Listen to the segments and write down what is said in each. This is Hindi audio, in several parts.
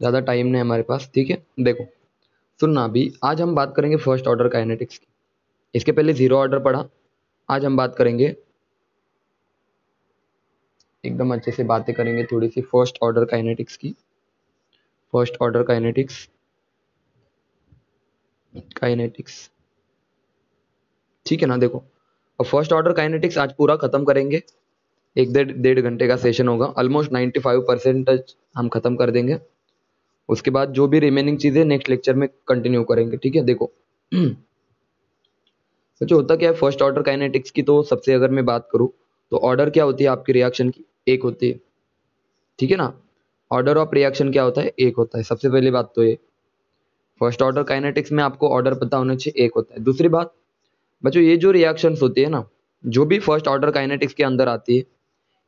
ज़्यादा टाइम नहीं हमारे पास, ठीक है। देखो सुनना, अभी आज हम बात करेंगे फर्स्ट ऑर्डर काइनेटिक्स की। इसके पहले जीरो ऑर्डर पढ़ा, आज हम बात करेंगे, एकदम अच्छे से बातें करेंगे थोड़ी सी फर्स्ट ऑर्डर काइनेटिक्स की। फर्स्ट ऑर्डर काइनेटिक्स, काइनेटिक्स, ठीक है ना। देखो अब फर्स्ट ऑर्डर काइनेटिक्स आज पूरा खत्म करेंगे, एक डेढ़ घंटे का सेशन होगा, ऑलमोस्ट 95% हम खत्म कर देंगे। उसके बाद जो भी रिमेनिंग चीजें नेक्स्ट लेक्चर में कंटिन्यू करेंगे, ठीक है। देखो तो जो होता क्या है फर्स्ट ऑर्डर काइनेटिक्स की, तो सबसे अगर मैं बात करूं तो ऑर्डर क्या होती है आपकी रिएक्शन की, एक होती है, ठीक है ना। ऑर्डर ऑफ रिएक्शन क्या होता है, एक होता है। सबसे पहली बात तो ये फर्स्ट ऑर्डर काइनेटिक्स में आपको ऑर्डर पता होना चाहिए, एक होता है। दूसरी बात बच्चों, ये जो रिएक्शंस होती है ना, जो भी फर्स्ट ऑर्डर काइनेटिक्स के अंदर आती है,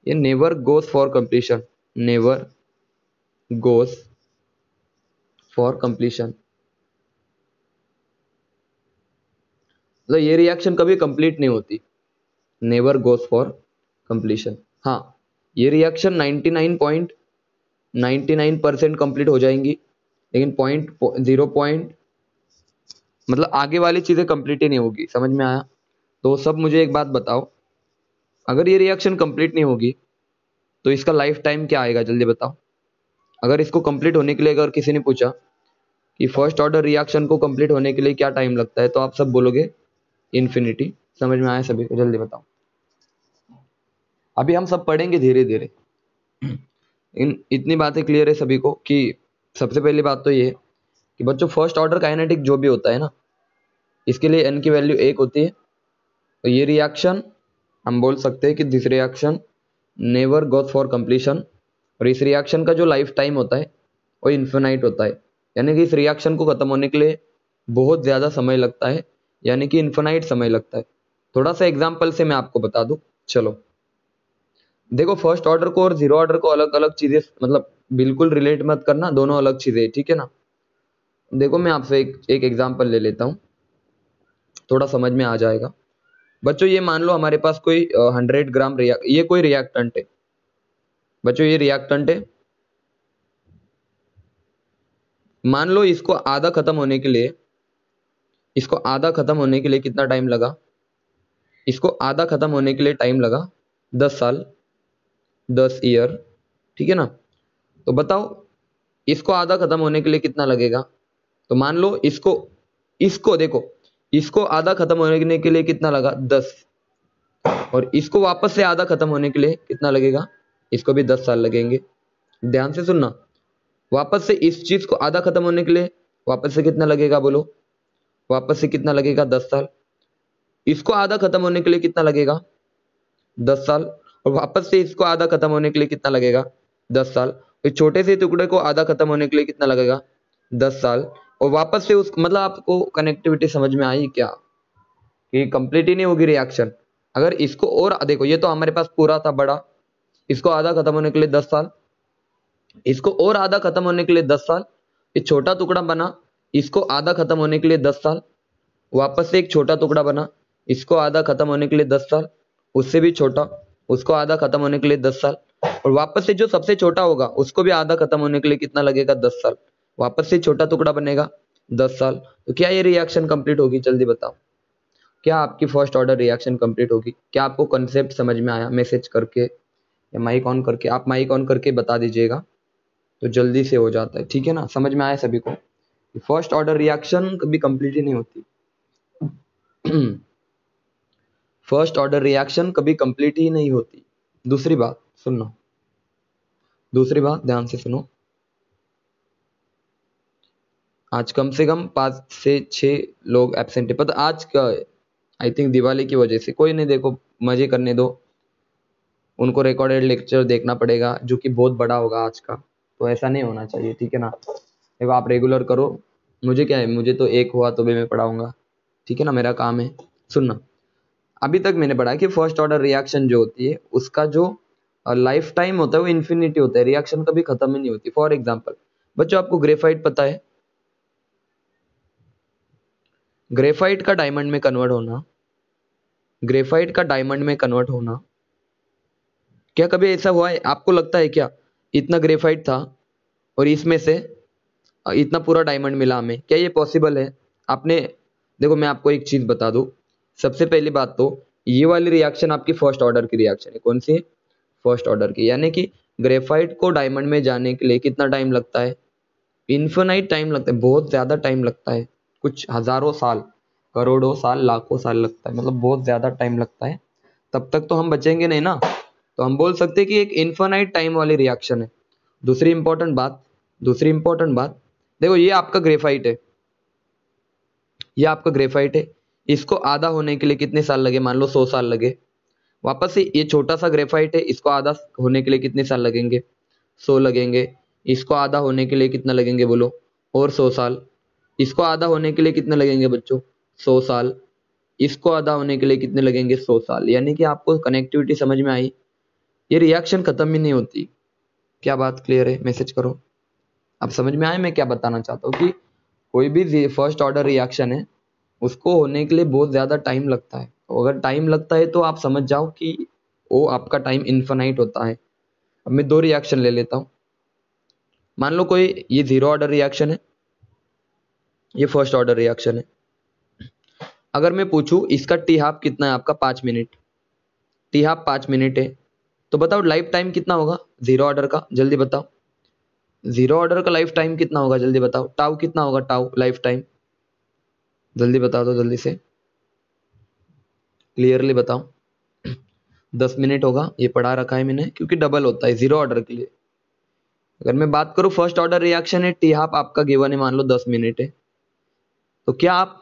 ये never goes for completion, never goes for completion. मतलब ये रिएक्शन कभी कंप्लीट नहीं होती, नेवर गोस फॉर कंप्लीशन। हाँ, ये रिएक्शन 99.99% कंप्लीट हो जाएंगी, लेकिन पॉइंट मतलब आगे वाली चीजें कंप्लीट ही नहीं होगी। समझ में आया? तो सब मुझे एक बात बताओ, अगर ये रिएक्शन कंप्लीट नहीं होगी तो इसका लाइफ टाइम क्या आएगा, जल्दी बताओ। अगर इसको कंप्लीट होने के लिए अगर किसी ने पूछा कि फर्स्ट ऑर्डर रिएक्शन को कंप्लीट होने के लिए क्या टाइम लगता है, तो आप सब बोलोगे इन्फिनिटी। समझ में आया सभी को, जल्दी बताओ। अभी हम सब पढ़ेंगे धीरे धीरे, इतनी बातें क्लियर है सभी को कि सबसे पहली बात तो ये कि बच्चों फर्स्ट ऑर्डर काइनेटिक जो भी होता है ना, इसके लिए n की वैल्यू एक होती है। तो ये रिएक्शन हम बोल सकते हैं कि this reaction never goes for completion, और इस रिएक्शन का जो लाइफ टाइम होता है वो इन्फिनाइट होता है, यानी कि इस रिएक्शन को खत्म होने के लिए बहुत ज्यादा समय लगता है, यानी कि इन्फिनाइट समय लगता है। थोड़ा सा एग्जाम्पल से मैं आपको बता दूं, चलो देखो फर्स्ट ऑर्डर को और जीरो ऑर्डर को अलग अलग चीजें, मतलब बिल्कुल रिलेट मत करना, दोनों अलग चीजें, ठीक है ना। देखो मैं आपसे एक एग्जांपल ले लेता हूँ, थोड़ा समझ में आ जाएगा। बच्चों ये मान लो हमारे पास कोई 100 ग्राम ये कोई रिएक्टेंट है। बच्चों ये रिएक्टेंट है, मान लो इसको आधा खत्म होने के लिए, इसको आधा खत्म होने के लिए कितना टाइम लगा, इसको आधा खत्म होने के लिए टाइम लगा 10 साल, 10 ईयर, ठीक है ना। तो बताओ इसको आधा खत्म होने के लिए कितना लगेगा। तो मान लो इसको इसको देखो, इसको आधा खत्म होने के लिए कितना लगा 10, और इसको वापस से आधा खत्म होने के लिए कितना लगेगा, इसको भी 10 साल लगेंगे। ध्यान से सुनना, वापस से इस चीज को आधा खत्म होने के लिए वापस से कितना लगेगा, बोलो वापस से कितना लगेगा, 10 साल। इसको आधा खत्म होने के लिए कितना लगेगा, 10 साल, और वापस से इसको आधा खत्म होने के लिए कितना लगेगा, 10 साल। इस छोटे से टुकड़े को आधा खत्म होने के लिए कितना लगेगा, 10 साल, और वापस से उस मतलब आपको कनेक्टिविटी समझ में आई क्या, कि कंप्लीट ही नहीं होगी रिएक्शन। अगर इसको और देखो, ये तो हमारे पास पूरा था बड़ा, इसको आधा खत्म होने के लिए 10 साल, इसको और आधा खत्म होने के लिए 10 साल, ये छोटा टुकड़ा बना, इसको आधा खत्म होने के लिए 10 साल, वापस से एक छोटा टुकड़ा बना, इसको आधा खत्म होने के लिए 10 साल, उससे भी छोटा, उसको आधा खत्म होने के लिए 10 साल, और वापस से जो सबसे छोटा होगा उसको भी आधा खत्म होने के लिए कितना लगेगा, 10 साल, वापस से छोटा टुकड़ा बनेगा 10 साल। तो क्या ये रिएक्शन कंप्लीट होगी, जल्दी बताओ। क्या आपकी फर्स्ट ऑर्डर रिएक्शन कंप्लीट होगी? क्या आपको कंसेप्ट समझ में आया? मैसेज करके या माइक ऑन करके, आप माइक ऑन करके बता दीजिएगा तो जल्दी से हो जाता है, ठीक है ना। समझ में आया सभी को? फर्स्ट ऑर्डर रिएक्शन कभी कंप्लीट ही नहीं होती। फर्स्ट ऑर्डर रिएक्शन कभी कंप्लीट ही नहीं होती। दूसरी बात सुनना, दूसरी बात ध्यान से सुनो, आज कम से कम 5 से 6 लोग एब्सेंट है, पता आज का आई थिंक दिवाली की वजह से। कोई नहीं, देखो मजे करने दो, उनको रिकॉर्डेड लेक्चर देखना पड़ेगा जो कि बहुत बड़ा होगा आज का, तो ऐसा नहीं होना चाहिए, ठीक है ना। देखो आप रेगुलर करो, मुझे क्या है, मुझे तो एक हुआ तो भी मैं पढ़ाऊंगा, ठीक है ना, मेरा काम है। सुनना, अभी तक मैंने पढ़ा कि फर्स्ट ऑर्डर रिएक्शन जो होती है उसका जो लाइफ टाइम होता है वो इन्फिनिटी होता है, रिएक्शन कभी खत्म ही नहीं होती। फॉर एग्जाम्पल बच्चों, आपको ग्रेफाइट पता है, ग्रेफाइट का डायमंड में कन्वर्ट होना, ग्रेफाइट का डायमंड में कन्वर्ट होना, क्या कभी ऐसा हुआ है? आपको लगता है क्या इतना ग्रेफाइट था और इसमें से इतना पूरा डायमंड मिला हमें, क्या ये पॉसिबल है? आपने देखो, मैं आपको एक चीज बता दूं। सबसे पहली बात तो ये वाली रिएक्शन आपकी फर्स्ट ऑर्डर की रिएक्शन है। कौन सी? फर्स्ट ऑर्डर की। यानी कि ग्रेफाइट को डायमंड में जाने के लिए कितना टाइम लगता है? इन्फिनाइट टाइम लगता है, बहुत ज्यादा टाइम लगता है। कुछ हजारों साल, करोड़ों साल, लाखों साल लगता है, मतलब बहुत ज्यादा टाइम लगता है। तब तक तो हम बचेंगे नहीं ना, तो हम बोल सकते हैं कि एक इन्फिनाइट टाइम वाली रिएक्शन है। दूसरी इंपॉर्टेंट बात, देखो ये आपका ग्रेफाइट है, ये आपका ग्रेफाइट है। इसको आधा होने के लिए कितने साल लगे? मान लो 100 साल लगे। वापस से ये छोटा सा ग्रेफाइट है, इसको आधा होने के लिए कितने साल लगेंगे? 100 लगेंगे। इसको आधा होने के लिए कितना लगेंगे बोलो? और 100 साल। इसको आधा होने के लिए कितने लगेंगे बच्चों? 100 साल। इसको आधा होने के लिए कितने लगेंगे? 100 साल। यानी कि आपको कनेक्टिविटी समझ में आई? ये रिएक्शन खत्म ही नहीं होती। क्या बात क्लियर है? मैसेज करो। अब समझ में आया मैं क्या बताना चाहता हूँ कि कोई भी फर्स्ट ऑर्डर रिएक्शन है, उसको होने के लिए बहुत ज्यादा टाइम लगता है। तो अगर टाइम लगता है तो आप समझ जाओ कि वो आपका टाइम इन्फिनाइट होता है। अब मैं दो रिएक्शन ले लेता हूँ। मान लो कोई ये जीरो ऑर्डर रिएक्शन है, ये फर्स्ट ऑर्डर रिएक्शन है। अगर मैं पूछूं इसका टी हाफ कितना है आपका? 5 मिनट। टी हाफ 5 मिनट है, तो बताओ लाइफ टाइम कितना होगा जीरो ऑर्डर का? जल्दी बताओ। जीरो ऑर्डर का लाइफ टाइम कितना होगा? जल्दी बताओ। टाउ कितना होगा? टाउ लाइफ टाइम जल्दी बता दो, जल्दी से, क्लियरली बताओ। 10 मिनट होगा, ये पढ़ा रखा है मैंने, क्योंकि डबल होता है जीरो ऑर्डर के लिए। अगर मैं बात करूं फर्स्ट ऑर्डर रिएक्शन है, टी हाफ आपका गिवन है, मान लो 10 मिनट है, तो क्या आप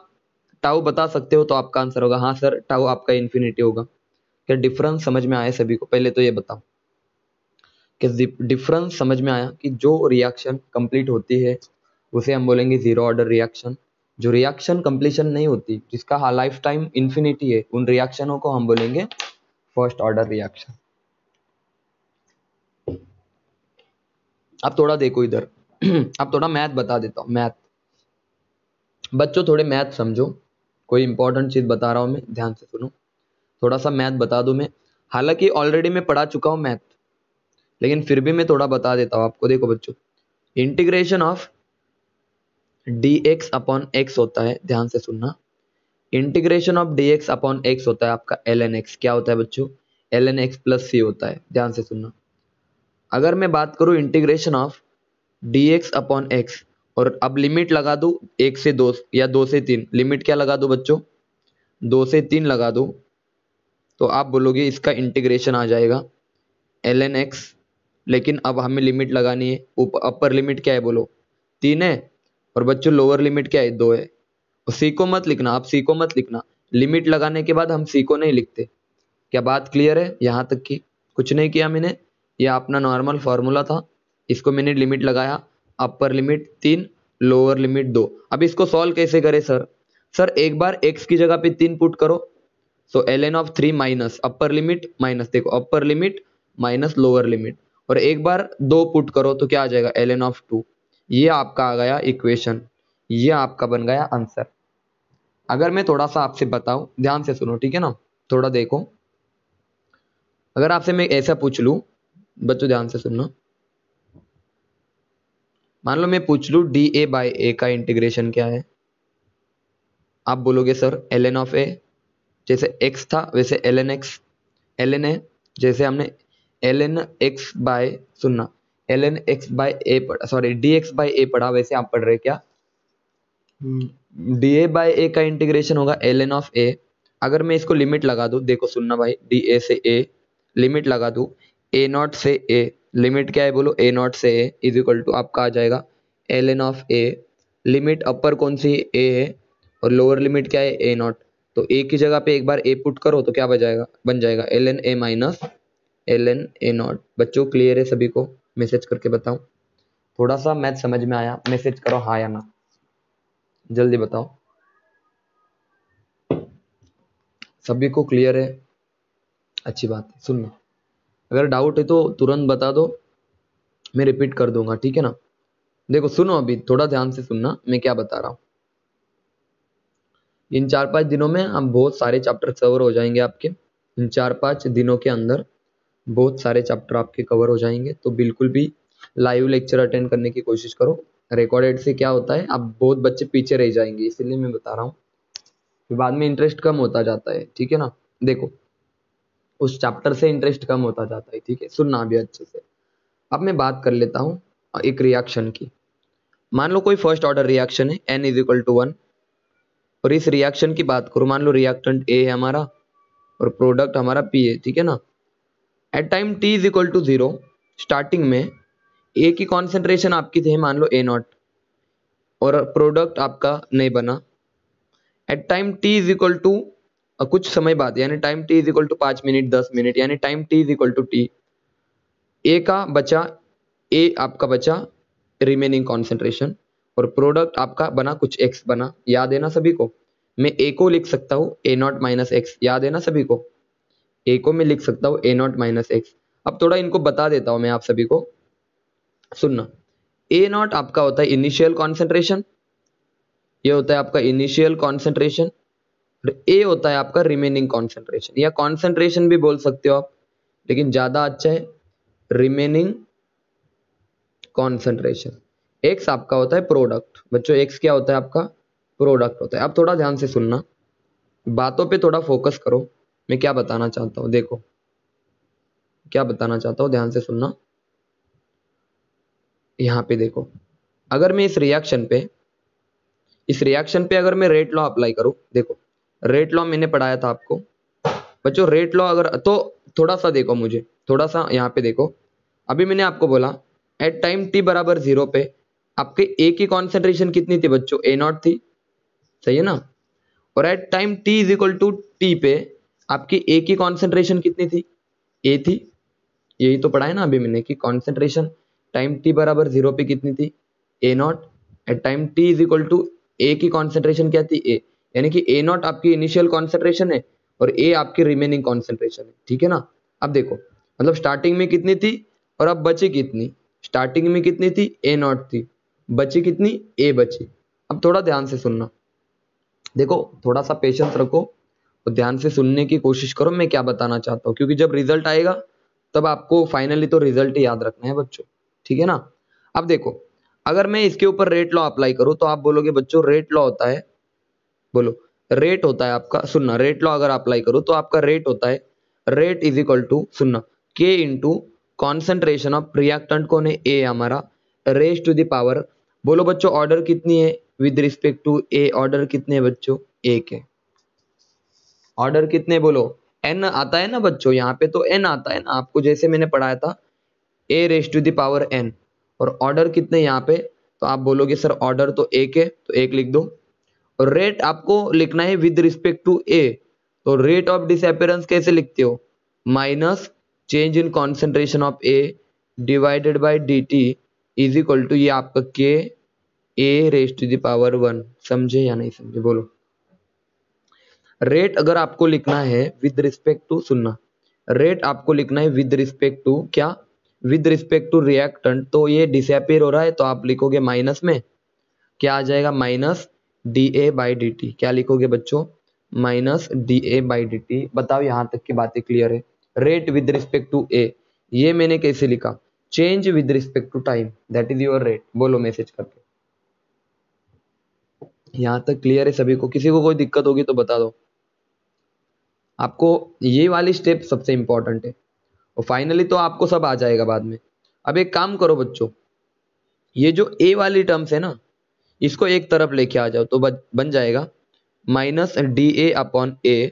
टाउ बता सकते हो? तो आपका आंसर होगा हाँ सर, टाउ आपका इन्फिनिटी होगा। क्या डिफरेंस समझ में आया सभी को? पहले तो ये बताओ कि डिफरेंस समझ में आया कि जो रिएक्शन कंप्लीट होती है उसे हम बोलेंगे जीरो ऑर्डर रिएक्शन। जो रिएक्शन कंप्लीशन नहीं होती, जिसका लाइफ टाइम इन्फिनिटी है, उन रिएक्शनों को हम बोलेंगे फर्स्ट ऑर्डर रिएक्शन। अब थोड़ा देखो इधर। अब थोड़ा मैथ बता देता हूँ। मैथ बच्चों, थोड़े मैथ समझो। कोई इंपॉर्टेंट चीज बता रहा हूं मैं, ध्यान से सुनो। थोड़ा सा मैथ बता दूं मैं। हालांकि ऑलरेडी मैं पढ़ा चुका हूं मैथ, लेकिन फिर भी मैं थोड़ा बता देता हूं आपको। देखो बच्चों, integration of dx upon x होता है, ध्यान से सुनना। Integration of dx upon x होता है आपका ln x। क्या होता है बच्चों? ln x प्लस c होता है, ध्यान से सुनना। अगर मैं बात करूं integration of dx upon x, और अब लिमिट लगा दूं 1 से 2 या 2 से 3, लिमिट क्या लगा दूं बच्चों? 2 से 3 लगा दूं, तो आप बोलोगे इसका इंटीग्रेशन आ जाएगा ln x। लेकिन अब हमें लिमिट लगानी है। अपर लिमिट क्या है बोलो? 3 है। और बच्चों लोअर लिमिट क्या है? 2 है। और सी को मत लिखना, आप सी को मत लिखना। लिमिट लगाने के बाद हम सी को नहीं लिखते। क्या बात क्लियर है यहां तक की? कुछ नहीं किया मैंने, ये अपना नॉर्मल फॉर्मूला था, इसको मैंने लिमिट लगाया। Upper limit 3, lower limit 2। अब इसको सॉल्व कैसे करें सर? सर एक बार x की जगह पे 3 पुट करो, so ln of 3 minus upper limit minus, देखो upper limit minus lower limit, और एक बार 2 पुट करो तो क्या आ जाएगा? ln of 2। ये आपका आ गया इक्वेशन, ये आपका बन गया आंसर। अगर मैं थोड़ा सा आपसे बताऊं, ध्यान से सुनो, ठीक है ना? थोड़ा देखो। अगर आपसे मैं ऐसा पूछ लूं, बच्चों ध्यान से सुनना। मान लो मैं पूछ लूं डी ए बाई ए का इंटीग्रेशन क्या है? आप बोलोगे सर ln ऑफ ए, जैसे x था वैसे ln x। ln है, जैसे हमने ln x बाय, सुनना, ln x बाय ए पढ़ा, सॉरी dx बाय ए पढ़ा, वैसे आप पढ़ रहे क्या? dA बाय ए का इंटीग्रेशन होगा ln ऑफ a। अगर मैं इसको लिमिट लगा दूं, देखो सुनना भाई, dA से a लिमिट लगा दूं, a नॉट से a, लिमिट क्या है बोलो? a नॉट से a इज इक्वल टू आपका आ जाएगा ln of a। Limit upper कौन सी? a है, और लोअर लिमिट क्या है? a not. तो a की जगह पे एक बार a पुट करो तो क्या बन जाएगा ln a minus ln a not. बच्चों क्लियर है सभी को? मैसेज करके बताओ। थोड़ा सा मैथ समझ में आया? मैसेज करो हाँ या ना, जल्दी बताओ। सभी को क्लियर है? अच्छी बात है। सुनना, अगर डाउट है तो तुरंत बता दो, मैं रिपीट कर दूंगा, ठीक है ना? देखो सुनो, अभी थोड़ा ध्यान से सुनना मैं क्या बता रहा हूं। इन 4-5 दिनों में हम बहुत सारे चैप्टर कवर हो जाएंगे आपके। इन 4-5 दिनों के अंदर बहुत सारे चैप्टर आपके कवर हो जाएंगे, तो बिल्कुल भी लाइव लेक्चर अटेंड करने की कोशिश करो। रिकॉर्डेड से क्या होता है, अब बहुत बच्चे पीछे रह जाएंगे, इसलिए मैं बता रहा हूँ, फिर बाद में इंटरेस्ट कम होता जाता है, ठीक है ना। देखो उस चैप्टर से इंटरेस्ट कम होता जाता है, ठीक है, सुनना भी अच्छे से। अब मैं बात कर लेता हूँ एक रिएक्शन की। मान लो कोई फर्स्ट ऑर्डर रिएक्शन है, n इज इक्वल टू 1, और इस रिएक्शन की बात करूं, मान लो रिएक्टेंट A है हमारा और प्रोडक्ट हमारा P है, ठीक है ना। At time t is equal to 0, starting में A की कॉन्सेंट्रेशन आपकी थी मान लो A0, और प्रोडक्ट आपका नहीं बना। At time t is equal to कुछ समय बाद, यानी time t is equal to 5 minute 10 minute, यानी time t is equal to t, A का बचा, A आपका बचा रिमेनिंग कॉन्सेंट्रेशन, और प्रोडक्ट आपका बना कुछ x बना, याद है ना सभी को। मैं A को लिख सकता हूँ A0 माइनस एक्स, याद है ना सभी को। A को मैं लिख सकता हूँ A0 माइनस एक्स। अब थोड़ा इनको बता देता हूँ मैं आप सभी को, सुनना। A0 आपका होता है इनिशियल कॉन्सेंट्रेशन, ये होता है आपका इनिशियल कॉन्सेंट्रेशन, और A होता है आपका रिमेनिंग कॉन्सेंट्रेशन, या कॉन्सेंट्रेशन भी बोल सकते हो आप, लेकिन ज्यादा अच्छा है रिमेनिंग कॉन्सेंट्रेशन। एक्स आपका होता है प्रोडक्ट, बच्चों एक्स क्या होता है आपका, प्रोडक्ट होता है। अब थोड़ा ध्यान से सुनना, बातों पे थोड़ा फोकस करो, मैं क्या बताना चाहता हूँ, देखो क्या बताना चाहता हूँ, ध्यान से सुनना। यहाँ पे देखो, अगर मैं इस रिएक्शन पे अगर मैं रेट लॉ अप्लाई करूँ, देखो रेट लॉ मैंने पढ़ाया था आपको बच्चों, रेट लॉ अगर, तो थोड़ा सा देखो मुझे, थोड़ा सा यहाँ पे देखो। अभी मैंने आपको बोला एट टाइम t बराबर 0 पे आपके A की कॉन्सेंट्रेशन कितनी थी बच्चों, A0 थी, सही है ना। और at time t is equal to t पे आपकी A की कॉन्सेंट्रेशन कितनी थी, A थी। यही तो पढ़ा है ना अभी मैंने कि कॉन्सेंट्रेशन टाइम t बराबर 0 पे कितनी थी, A0। At time t is equal to A की कॉन्सेंट्रेशन क्या थी, A, यानी कि A0 आपकी इनिशियल कॉन्सेंट्रेशन है और A आपकी रिमेनिंग कॉन्सेंट्रेशन है, ठीक है ना। अब देखो मतलब स्टार्टिंग में कितनी थी और अब बची कितनी, स्टार्टिंग में कितनी थी, A0 थी, बची कितनी, A बची। अब थोड़ा ध्यान से सुनना, देखो थोड़ा सा पेशेंस रखो और ध्यान से सुनने की कोशिश करो मैं क्या बताना चाहता हूँ, क्योंकि जब रिजल्ट आएगा तब आपको फाइनली तो रिजल्ट ही याद रखना है बच्चों, ठीक है ना। अब देखो अगर मैं इसके ऊपर रेट लॉ अप्लाई करूँ तो आप बोलोगे बच्चों रेट लॉ होता है, बोलो रेट होता है आपका, सुनना रेट लॉ अगर अप्लाई करूँ तो आपका रेट होता है, रेट इज इक्वल टू, सुनना, के इंटू कॉन्सेंट्रेशन ऑफ रिएक्टेंट कौन है, ए हमारा, रेज टू द पावर, बोलो बच्चों ऑर्डर कितनी है with respect to A, order कितने हैं बच्चों, एक है। ऑर्डर कितने बोलो, एन आता है ना बच्चों, यहाँ पे तो एन आता है ना आपको, जैसे मैंने पढ़ाया था A raise to the power N, और ऑर्डर कितने यहाँ पे, तो आप बोलोगे सर ऑर्डर तो एक है, तो एक लिख दो। और रेट आपको लिखना है विद रिस्पेक्ट टू ए, तो रेट ऑफ डिसअपियरेंस कैसे लिखते हो, minus change in concentration of A divided by D T is equal to ये आपका K A raise to the power 1, समझे या नहीं समझे बोलो। रेट अगर आपको लिखना है विद रिस्पेक्ट टू, सुनना, रेट आपको लिखना है विद रिस्पेक्ट टू क्या, विद रिस्पेक्ट टू रिएक्टेंट, तो ये डिसअपियर हो रहा है तो आप लिखोगे माइनस में, क्या आ जाएगा, minus D A by D T, क्या लिखोगे बच्चों, minus D A by D T. बताओ यहां तक की बातें क्लियर है। Rate with respect to A, ये मैंने कैसे लिखा, change with respect to time, that is your rate, बोलो मैसेज करके। यहां तक क्लियर है सभी को, किसी को कोई दिक्कत होगी तो बता दो। आपको ये वाली स्टेप सबसे इंपॉर्टेंट है, और फाइनली तो आपको सब आ जाएगा बाद में। अब एक काम करो बच्चों, ये जो ए वाली टर्म्स है ना, इसको एक तरफ लेके आ जाओ तो बन जाएगा minus D A upon A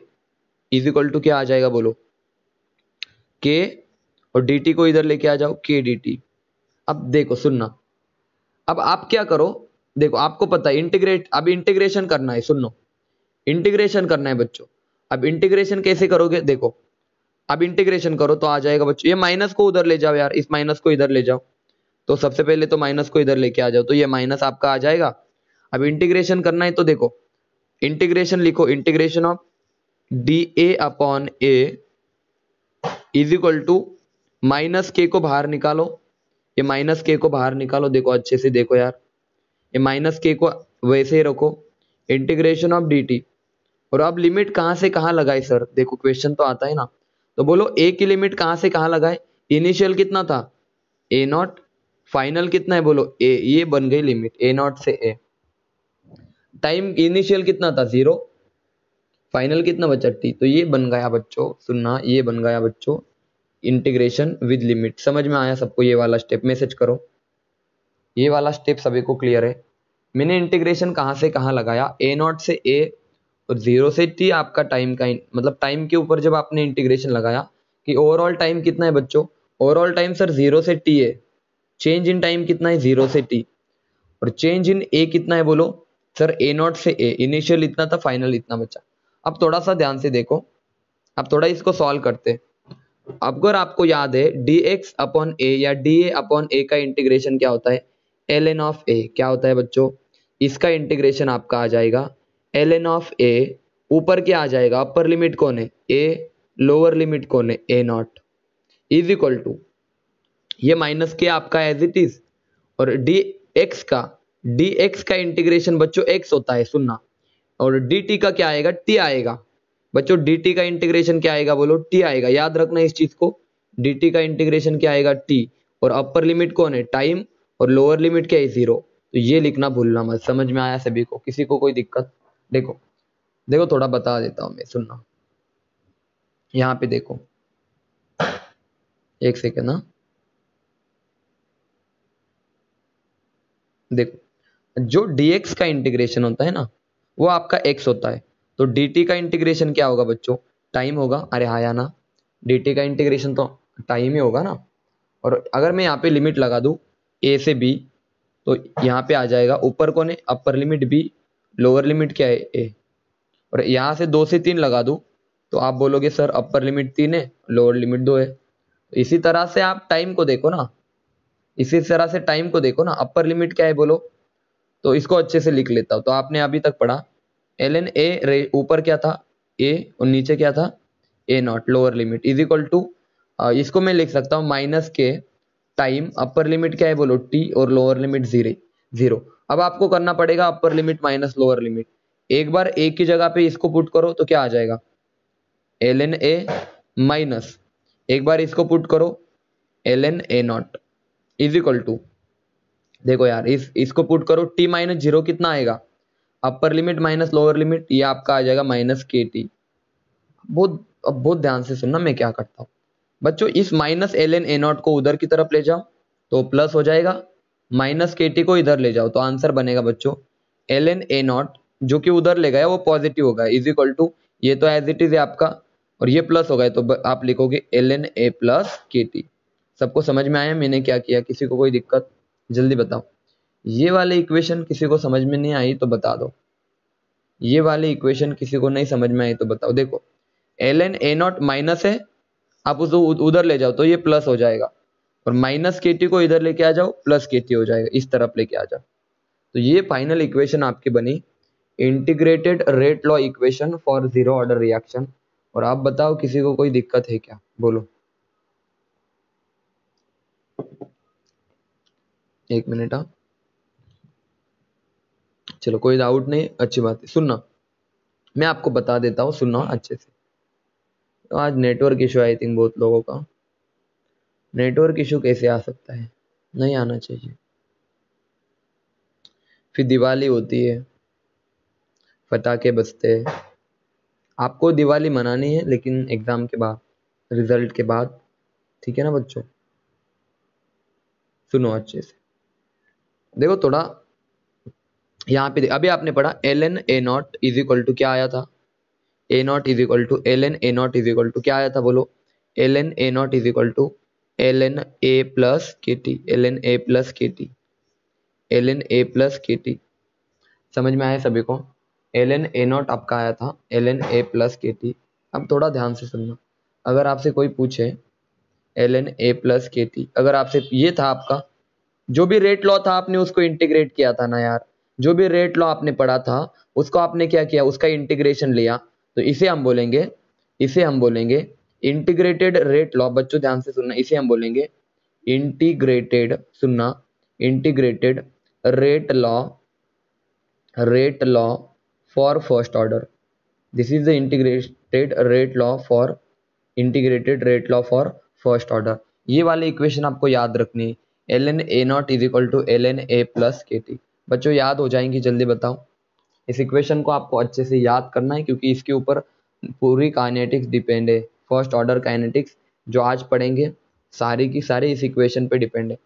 is equal to क्या आ जाएगा बोलो, के, और डी टी को इधर लेके आ जाओ के डी टी। अब देखो सुनना, अब आप क्या करो, देखो आपको पता है इंटीग्रेट, अब इंटीग्रेशन करना है, सुनो इंटीग्रेशन करना है बच्चों। अब इंटीग्रेशन कैसे करोगे, देखो अब इंटीग्रेशन करो तो आ जाएगा बच्चों, ये माइनस को उधर ले जाओ यार, इस माइनस को इधर ले जाओ, तो सबसे पहले तो माइनस को इधर लेके आ जाओ, तो ये माइनस आपका आ जाएगा। अब इंटीग्रेशन करना है तो देखो इंटीग्रेशन लिखो, integration of D A upon A is equal to minus K को बाहर निकालो, ये माइनस के को बाहर निकालो, देखो अच्छे से देखो यार, ये माइनस के को वैसे ही रखो, इंटीग्रेशन ऑफ डी टी। और अब लिमिट कहां से कहां लगाए सर, देखो क्वेश्चन तो आता है ना, तो बोलो ए की लिमिट कहां से कहां लगाए, इनिशियल कितना था, ए नॉट, फाइनल कितना है बोलो ए, ये बन गई लिमिट ए नॉट से ए। टाइम इनिशियल कितना था 0, फाइनल कितना बचा टी, तो ये बन गया बच्चों सुनना, ये बन गया बच्चों इंटीग्रेशन विद लिमिट। समझ में आया सबको ये वाला स्टेप? मैसेज करो ये वाला स्टेप सभी को क्लियर है। मैंने इंटीग्रेशन कहाँ से कहाँ लगाया, ए नॉट से ए और 0 से टी आपका टाइम का मतलब टाइम के ऊपर जब आपने इंटीग्रेशन लगाया कि ओवरऑल टाइम कितना है बच्चों, ओवरऑल टाइम सर 0 से टी है, चेंज इन टाइम कितना है 0 से टी, और चेंज इन ए कितना है बोलो सर ए नॉट से ए, इनिशियल इतना था फाइनल इतना बचा। अब थोड़ा सा ध्यान से देखो, अब थोड़ा इसको सॉल्व करते। अगर आपको याद है डी एक्स अपॉन ए या डी ए अपॉन ए का इंटीग्रेशन क्या होता है, एल एन ऑफ ए क्या होता है बच्चों, इसका इंटीग्रेशन आपका आ जाएगा एल एन ऑफ ए, ऊपर क्या आ जाएगा, अपर लिमिट कौन है ए, लोअर लिमिट कौन है A not, is equal to ये माइनस के आपका एज इट इज, और डी एक्स का इंटीग्रेशन बच्चों एक्स होता है सुनना, और डी टी का क्या आएगा टी आएगा बच्चों, डी टी का इंटीग्रेशन क्या आएगा बोलो टी आएगा, याद रखना इस चीज को, डी टी का इंटीग्रेशन क्या आएगा टी, और अपर लिमिट कौन है टाइम, और लोअर लिमिट क्या है 0, तो ये लिखना भूलना मत। समझ में आया सभी को, किसी को कोई दिक्कत? देखो देखो थोड़ा बता देता हूं मैं सुनना, यहाँ पे देखो एक सेकेंड ना, देखो जो dx का इंटीग्रेशन होता है ना वो आपका x होता है, तो dt का इंटीग्रेशन क्या होगा बच्चों, टाइम होगा। अरे हाँ या ना, dt का इंटीग्रेशन तो टाइम ही होगा ना, और अगर मैं यहाँ पे लिमिट लगा दूं a से b, तो यहाँ पे आ जाएगा ऊपर कौन है upper limit b, lower limit क्या है a, और यहाँ से 2 से 3 लगा दूं तो आप बोलोगे सर अपर लिमिट 3 है लोअर लिमिट 2 है। तो इसी तरह से आप टाइम को देखो ना, इसी तरह से टाइम को देखो ना, अपर लिमिट क्या है बोलो, तो इसको अच्छे से लिख लेता हूं। तो आपने अभी तक पढ़ा एल एन ए, ऊपर क्या था ए और नीचे क्या था A nought, lower limit is equal to, इसको मैं लिख सकता हूँ माइनस के टाइम, अपर लिमिट क्या है बोलो टी, और लोअर लिमिट 0। अब आपको करना पड़ेगा अपर लिमिट माइनस लोअर लिमिट, एक बार ए की जगह पे इसको पुट करो तो क्या आ जाएगा एल एन ए माइनस, एक बार इसको पुट करो L N A not is equal to, देखो यार इसको पुट करो टी माइनस 0 कितना आएगा, अपर लिमिट माइनस लोअर लिमिट, ये आपका आ जाएगा माइनस के टी। बहुत ध्यान से सुनना मैं क्या करता हूँ बच्चों, इस minus L N A not को उधर की तरफ ले जाओ तो प्लस हो जाएगा, माइनस के टी को इधर ले जाओ तो आंसर बनेगा बच्चों एल एन ए नॉट, जो कि उधर ले गया वो पॉजिटिव होगा इज इक्वल टू, ये तो एज इट इज है आपका, और ये प्लस हो गया तो आप लिखोगे L N A plus K T. सबको समझ में आया मैंने क्या किया? किसी को कोई दिक्कत? जल्दी बताओ। ये वाली इक्वेशन किसी को समझ में नहीं आई तो बता दो, ये वाली इक्वेशन किसी को नहीं समझ में आई तो बताओ। देखो L N A not minus है, आप उसको उधर ले जाओ तो ये प्लस हो जाएगा, और माइनस के टी को इधर लेके आ जाओ प्लस के टी हो जाएगा, इस तरफ लेके आ जाओ। तो ये फाइनल इक्वेशन आपकी बनी integrated rate law equation for zero order reaction. और आप बताओ किसी को कोई दिक्कत है क्या, बोलो। एक मिनट हाँ, चलो कोई डाउट नहीं, अच्छी बात है। सुनना मैं आपको बता देता हूँ, सुनना अच्छे से। तो आज नेटवर्क इशू आई थिंक बहुत लोगों का, नेटवर्क इशू कैसे आ सकता है, नहीं आना चाहिए। फिर दिवाली होती है, पटाखे बजते हैं, आपको दिवाली मनानी है लेकिन एग्जाम के बाद, रिजल्ट के बाद, ठीक है ना बच्चों? सुनो अच्छे से, देखो थोड़ा यहाँ पे अभी आपने पढ़ा L N A not is equal to क्या आया था, A not is equal to L N A not is equal to क्या आया था बोलो, L N A not is equal to L N A plus K T, L N A plus K T, L N A plus K T. समझ में आया सभी को? एल एन ए नॉट आपका आया था L N A plus K T. अब थोड़ा ध्यान से सुनना, अगर आपसे कोई पूछे L N A plus K T, अगर आपसे ये था आपका जो भी रेट लॉ था आपने उसको इंटीग्रेट किया था ना यार, जो भी रेट लॉ आपने पढ़ा था उसको आपने क्या किया, उसका इंटीग्रेशन लिया, तो इसे हम बोलेंगे इंटीग्रेटेड रेट लॉ। बच्चों ध्यान से सुनना, इसे हम बोलेंगे इंटीग्रेटेड, सुनना integrated rate law for first order. This is the integrated rate law for first order. ये वाली इक्वेशन आपको याद रखनी है, ln a not is equal to ln a plus K T. बच्चों याद हो जाएंगी, जल्दी बताओ। इस इक्वेशन को आपको अच्छे से याद करना है क्योंकि इसके ऊपर पूरी काइनेटिक्स डिपेंड है। फर्स्ट ऑर्डर काइनेटिक्स जो आज पढ़ेंगे सारी की सारी इस इक्वेशन पे डिपेंड है।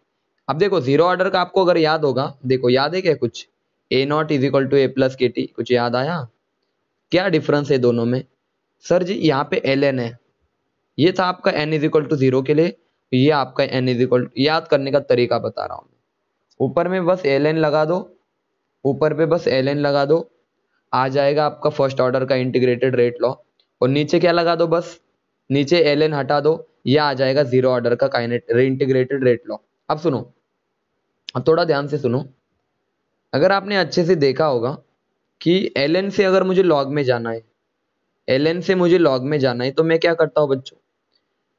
अब देखो जीरो ऑर्डर का आपको अगर याद होगा, देखो याद है क्या कुछ, A not is equal to A plus K T, कुछ याद आया? क्या डिफरेंस है दोनों में? सर जी यहाँ पे ln है, ये था आपका n is equal to zero के लिए, ये आपका n इज इक्वल, याद करने का तरीका बता रहा हूँ। ऊपर में बस ln लगा दो, ऊपर पे बस ln लगा दो, आ जाएगा आपका फर्स्ट ऑर्डर का इंटीग्रेटेड रेट लॉ। और नीचे क्या लगा दो, बस नीचे ln हटा दो, यह आ जाएगा जीरो ऑर्डर का इंटीग्रेटेड रेट लॉ। अब सुनो, अब थोड़ा ध्यान से सुनो। अगर आपने अच्छे से देखा होगा कि ln से अगर मुझे लॉग में जाना है, ln से मुझे लॉग में जाना है, तो मैं क्या करता हूं बच्चों,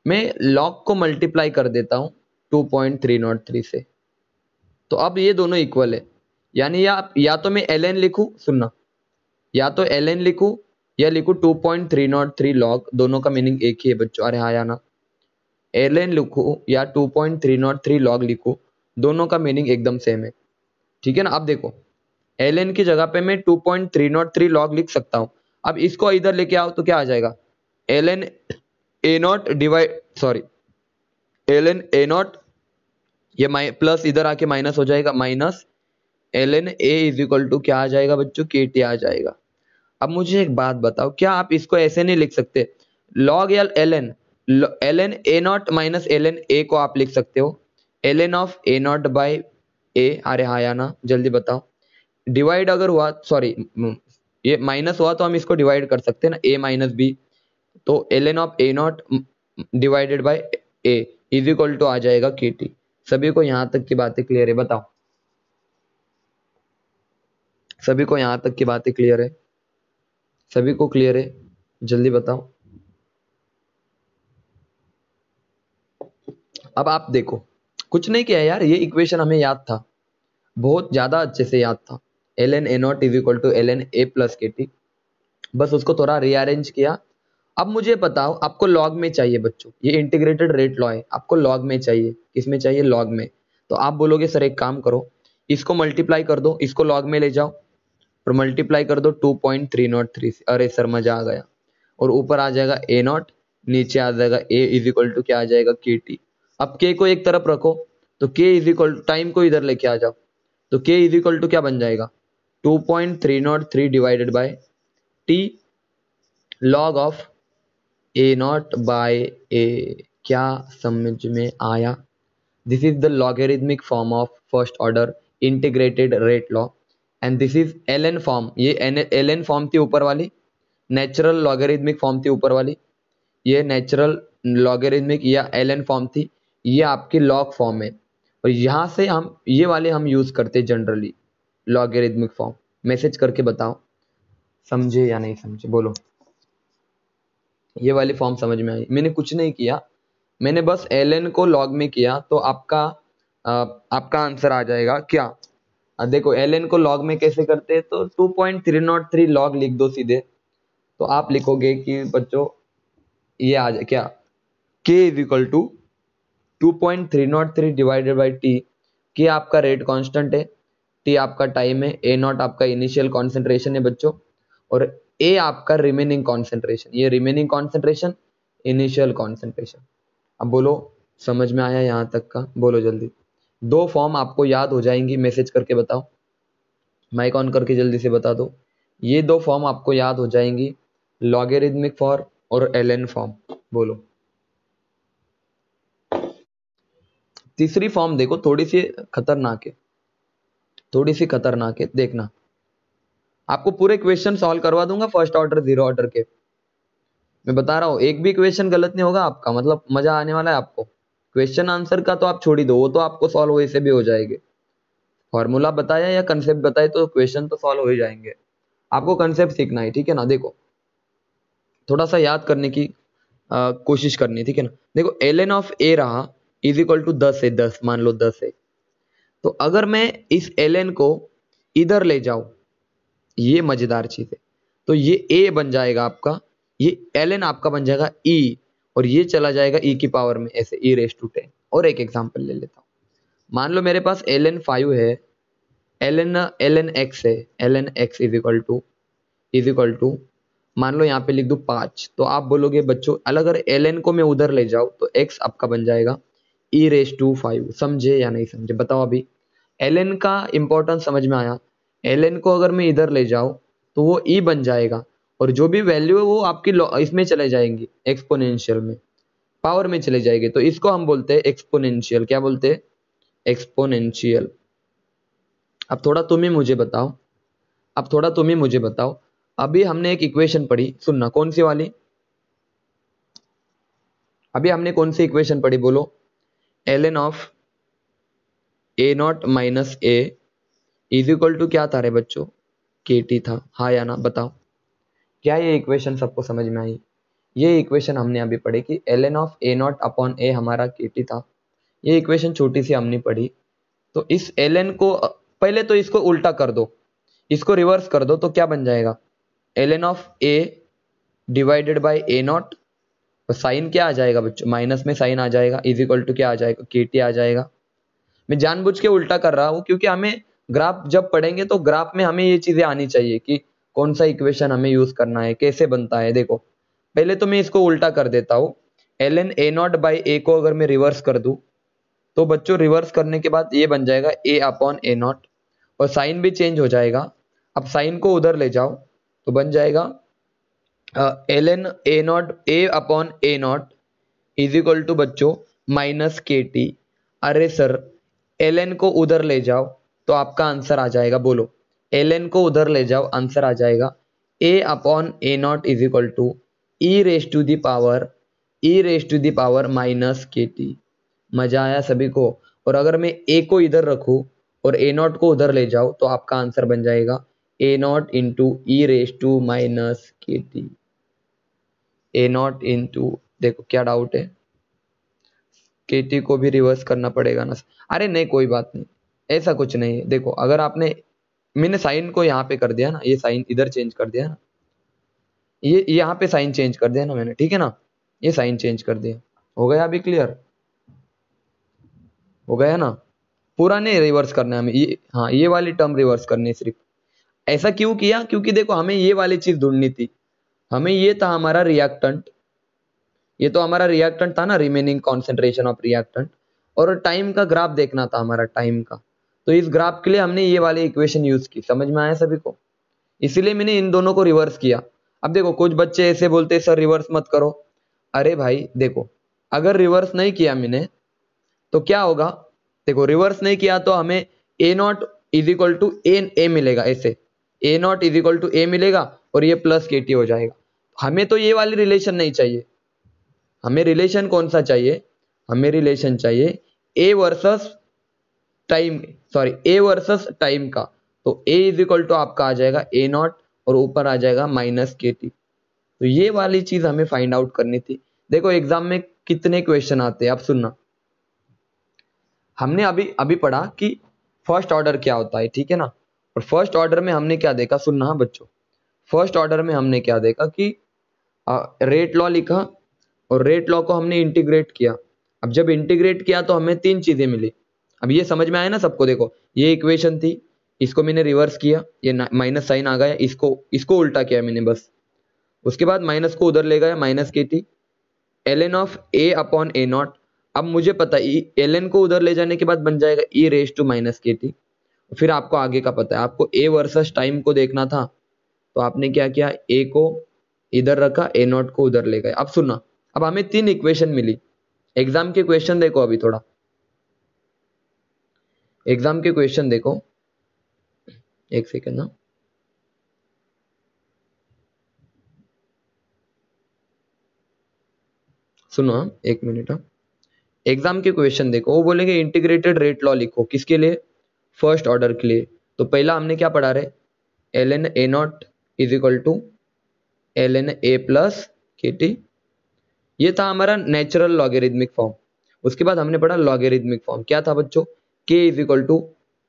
मैं लॉग को मल्टीप्लाई कर देता हूं 2.303 से। तो अब ये दोनों इक्वल है, यानी या तो मैं ln लिखूं, सुनना, या तो ln लिखूं या लिखूं 2.303 लॉग, दोनों का मीनिंग एक ही है बच्चों। अरे हाँ या ना, ln लिखूं या 2.303 लॉग लिखूं, दोनों का मीनिंग एकदम सेम है, ठीक है ना। अब देखो ln की जगह पे मैं 2.303 लॉग लिख सकता हूं। अब इसको इधर लेके आओ तो क्या आ जाएगा, ln a not divide, sorry ln a not, ये प्लस इधर आके माइनस हो जाएगा, minus ln a is equal to क्या आ जाएगा बच्चों, के टी आ जाएगा। अब मुझे एक बात बताओ, क्या आप इसको ऐसे नहीं लिख सकते, लॉग या ln, ln a not minus ln a को आप लिख सकते हो ln of a not by a। अरे हाँ या ना, जल्दी बताओ। डिवाइड अगर हुआ, सॉरी ये माइनस हुआ तो हम इसको डिवाइड कर सकते हैं ना, a माइनस बी, तो ln of a nought divided by a is equal to आ जाएगा के टी। सभी को यहां तक की बातें क्लियर है? बताओ, सभी को यहां तक की बातें क्लियर है? सभी को क्लियर है? जल्दी बताओ। अब आप देखो, कुछ नहीं किया यार, ये इक्वेशन हमें याद था, बहुत ज्यादा अच्छे से याद था। ln a not is equal to ln a plus K T, बस उसको थोड़ा रीअरेंज किया। अब मुझे बताओ, आपको लॉग में चाहिए बच्चों, ये इंटीग्रेटेड रेट लॉ है, आपको लॉग में चाहिए, किस में चाहिए, लॉग में। तो आप बोलोगे सर एक काम करो, इसको मल्टीप्लाई कर दो, इसको लॉग में ले जाओ और मल्टीप्लाई कर दो 2.303 से। अरे सर मजा आ गया। और ऊपर आ जाएगा a नॉट, नीचे आ जाएगा a इज इक्वल टू क्या आ जाएगा, के टी। अब k को एक तरफ रखो, तो k is equal to, time को इधर लेके आ जाओ, तो k इज इक्वल टू क्या बन जाएगा, 2.303 divided by t log of a not by a। क्या समझ में आया? This is the logarithmic form of first order integrated rate law and this is ln form, ये ln फॉर्म थी ऊपर वाली, नेचुरल लॉगरिथमिक फॉर्म थी ऊपर वाली, ये नेचुरल लॉगरिथमिक या ln फॉर्म थी, ये आपकी लॉग फॉर्म है। और यहाँ से हम ये वाले हम यूज करते जनरली लॉगरिथमिक फॉर्म। मैसेज करके बताओ समझे या नहीं समझे, बोलो। ये वाली फॉर्म समझ में आई? मैंने कुछ नहीं किया, मैंने बस ln को लॉग में किया, तो आपका आंसर आ जाएगा क्या। देखो ln को लॉग में कैसे करते हैं, तो 2.303 लॉग लिख दो सीधे, तो आप लिखोगे कि बच्चों ये आ जाए क्या, k is equal to 2.303 divided by T. K आपका रेट कांस्टेंट है, टी आपका टाइम है, ए नॉट आपका इनिशियल कॉन्सेंट्रेशन है बच्चों, और ए आपका रिमेनिंग कॉन्सेंट्रेशन, ये रिमेनिंग कॉन्सेंट्रेशन, इनिशियल कॉन्सेंट्रेशन। अब बोलो समझ में आया यहाँ तक का, बोलो जल्दी। दो फॉर्म आपको याद हो जाएंगी, मैसेज करके बताओ, माइक ऑन करके जल्दी से बता दो। ये दो फॉर्म आपको याद हो जाएंगी, लॉगरिथमिक फॉर्म और ln फॉर्म, बोलो। तीसरी फॉर्म देखो, थोड़ी सी खतरनाक है, थोड़ी सी खतरनाक है, देखना। आपको पूरे क्वेश्चन सॉल्व करवा दूंगा फर्स्ट ऑर्डर जीरो ऑर्डर के, मैं बता रहा हूँ, एक भी क्वेश्चन गलत नहीं होगा आपका, मतलब मजा आने वाला है आपको। क्वेश्चन आंसर का तो आप छोड़ ही दो, वो तो आपको सॉल्व वैसे भी हो जाएंगे। फॉर्मूला बताया या कंसेप्ट बताए तो क्वेश्चन तो सॉल्व हो ही जाएंगे। आपको कंसेप्ट सीखना है, ठीक है ना। देखो थोड़ा सा याद करने की कोशिश करनी, ठीक है ना। देखो ln ऑफ a रहा इज इक्वल टू 10 है, 10 मान लो 10 है, तो अगर मैं इस ln को इधर ले जाऊं, ये मजेदार चीज है, तो ये a बन जाएगा आपका, ये ln आपका बन जाएगा e, और ये चला जाएगा e की पावर में ऐसे e रेस टू 10। और एक एग्जांपल ले लेता हूं, मान लो मेरे पास ln 5 है, ln x है, ln x is equal to मान लो यहाँ पे लिख दूं 5। तो आप बोलोगे बच्चों अगर ln को मैं उधर ले जाऊं तो x आपका बन जाएगा e⁵ समझे या नहीं समझे बताओ अभी। ln का इंपॉर्टेंस समझ में आया। ln को अगर मैं इधर ले जाऊं तो वो e बन जाएगा और जो भी वैल्यू है वो आपकी इसमें चले जाएंगी, एक्सपोनेंशियल में, पावर में चले जाएगी। तो इसको हम बोलते हैं एक्सपोनेंशियल। क्या बोलते हैं? एक्सपोनेंशियल। अब थोड़ा तुम ही मुझे बताओ, अभी हमने एक इक्वेशन पढ़ी, सुनना, कौन सी वाली? अभी हमने कौन सी इक्वेशन पढ़ी बोलो? ln of a0 minus a is equal to क्या था रे बच्चों? kt था, हाँ या ना बताओ। क्या ये इक्वेशन सबको समझ में आई? ये इक्वेशन हमने अभी पढ़ी कि ln of a0 upon a हमारा kt था। ये इक्वेशन छोटी सी हमने पढ़ी। तो इस ln को पहले तो इसको उल्टा कर दो, इसको रिवर्स कर दो, तो क्या बन जाएगा? ln of a divided by a0, तो साइन क्या आ जाएगा बच्चों? माइनस में साइन आ जाएगा, इज इक्वल टू क्या आ जाएगा? kt आ जाएगा। मैं जानबूझ के उल्टा कर रहा हूं क्योंकि हमें ग्राफ जब पढ़ेंगे तो ग्राफ में हमें ये चीजें आनी चाहिए कि कौन सा इक्वेशन हमें यूज करना है, कैसे बनता है। देखो पहले तो मैं इसको उल्टा कर देता हूं, ln a0 बाई a को अगर मैं रिवर्स कर दूं तो बच्चों रिवर्स करने के बाद ये बन जाएगा a अपॉन a0 और साइन भी चेंज हो जाएगा। अब साइन को उधर ले जाओ तो बन जाएगा ln a0 a upon a0 is equal to बच्चों माइनस kt। अरे सर ln को उधर ले जाओ तो आपका आंसर आ जाएगा, बोलो ln को उधर ले जाओ, आंसर आ जाएगा a upon a0 is equal to e power minus kt। मजा आया सभी को? और अगर मैं a को इधर रखूं और a0 को उधर ले जाओ तो आपका आंसर बन जाएगा a0 into e minus kt। a0 into, देखो क्या डाउट है? kt को भी रिवर्स करना पड़ेगा ना? अरे नहीं कोई बात नहीं, ऐसा कुछ नहीं है। देखो अगर मैंने साइन को यहाँ पे कर दिया ना, ये साइन इधर चेंज कर दिया ना, ये यहाँ पे साइन चेंज कर दिया ना मैंने, ठीक है ना, ये साइन चेंज कर दिया। हो गया अभी क्लियर? हो गया ना? पूरा नहीं रिवर्स करना है हमें, ये हाँ ये वाली टर्म रिवर्स करनी है सिर्फ। ऐसा क्यों किया? क्योंकि देखो हमें ये वाली चीज ढूंढनी थी। हमें ये था हमारा रिएक्टेंट, ये तो हमारा रिएक्टेंट था ना, रिमेनिंग कॉन्सेंट्रेशन ऑफ रिएक्टेंट, और टाइम का ग्राफ देखना था हमारा, टाइम का। तो इस ग्राफ के लिए हमने ये वाली इक्वेशन यूज की। समझ में आया सभी को? इसीलिए मैंने इन दोनों को रिवर्स किया। अब देखो कुछ बच्चे ऐसे बोलते सर रिवर्स मत करो। अरे भाई देखो, अगर रिवर्स नहीं किया मैंने तो क्या होगा? देखो रिवर्स नहीं किया तो हमें a0 इज इक्वल टू ए मिलेगा, ऐसे a0 इज इक्वल टू ए मिलेगा और ये प्लस kt हो जाएगा। हमें तो ये वाली रिलेशन नहीं चाहिए, हमें रिलेशन कौन सा चाहिए? हमें रिलेशन चाहिए A versus time, sorry A versus time का। तो a इज इक्वल टू आपका आ जाएगा a0 और ऊपर आ जाएगा माइनस kt। तो ये वाली चीज हमें फाइंड आउट करनी थी। देखो एग्जाम में कितने क्वेश्चन आते हैं, आप सुनना। हमने अभी अभी पढ़ा कि फर्स्ट ऑर्डर क्या होता है, ठीक है ना। और फर्स्ट ऑर्डर में हमने क्या देखा, सुनना हाँ बच्चों। फर्स्ट ऑर्डर में हमने क्या देखा कि रेट लॉ लिखा और रेट लॉ को हमने इंटीग्रेट किया। अब जब इंटीग्रेट किया तो हमें तीन चीजें मिली। अब ये समझ में आया ना सबको? देखो ये इक्वेशन थी, इसको मैंने रिवर्स किया, ये माइनस साइन आ गया, इसको उल्टा किया मैंने बस। उसके बाद माइनस को उधर ले गया, minus kt, ln of a upon a0। अब मुझे पता है ln को उधर ले जाने के बाद बन जाएगा e माइनस kt। फिर आपको आगे का पता है, आपको a वर्सेस टाइम को देखना था, तो आपने क्या किया, a को इधर रखा, a0 को उधर ले गए। अब सुनना, अब हमें तीन इक्वेशन मिली। एग्जाम के क्वेश्चन देखो, अभी थोड़ा एग्जाम के क्वेश्चन देखो, एक सेकेंड ना। सुनो हाँ, एक मिनट हाँ। एग्जाम के क्वेश्चन देखो, वो बोलेंगे इंटीग्रेटेड रेट लॉ लिखो, किसके लिए? फर्स्ट ऑर्डर के लिए। तो पहला हमने क्या पढ़ा रहे, ln a0 is equal to ln a plus kt। ये था हमारा नेचुरल लॉगेरिथमिक फॉर्म। उसके बाद हमने पढ़ा लॉगेरिथमिक फॉर्म, क्या था बच्चों? k is equal to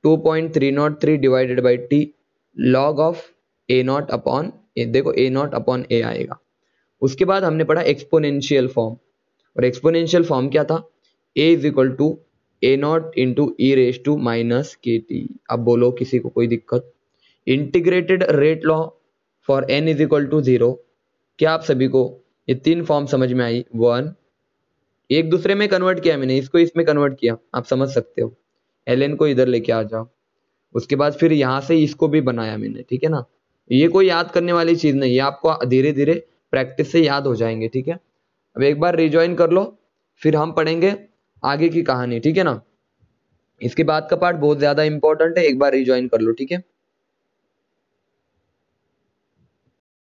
2.303 divided by t log of a0 upon A. देखो a0 अपॉन a आएगा। उसके बाद हमने पढ़ा एक्सपोनेंशियल फॉर्म, और एक्सपोनेंशियल फॉर्म क्या था? a is equal to A nought into E raise to minus K T. अब बोलो किसी को कोई दिक्कत? Integrated rate law for n is equal to 0। क्या आप सभी को ये तीन फॉर्म समझ में आई? वन, एक दूसरे में कन्वर्ट किया मैंने, इसको इसमें कन्वर्ट किया, आप समझ सकते हो। ln को इधर लेके आ जाओ, उसके बाद फिर यहां से इसको भी बनाया मैंने, ठीक है ना। ये कोई याद करने वाली चीज नहीं, ये आपको धीरे धीरे प्रैक्टिस से याद हो जाएंगे, ठीक है। अब एक बार रिज्वाइन कर लो, फिर हम पढ़ेंगे आगे की कहानी, ठीक है ना। इसके बाद का पार्ट बहुत ज्यादा इंपॉर्टेंट है, एक बार रिज्वाइन कर लो, ठीक है।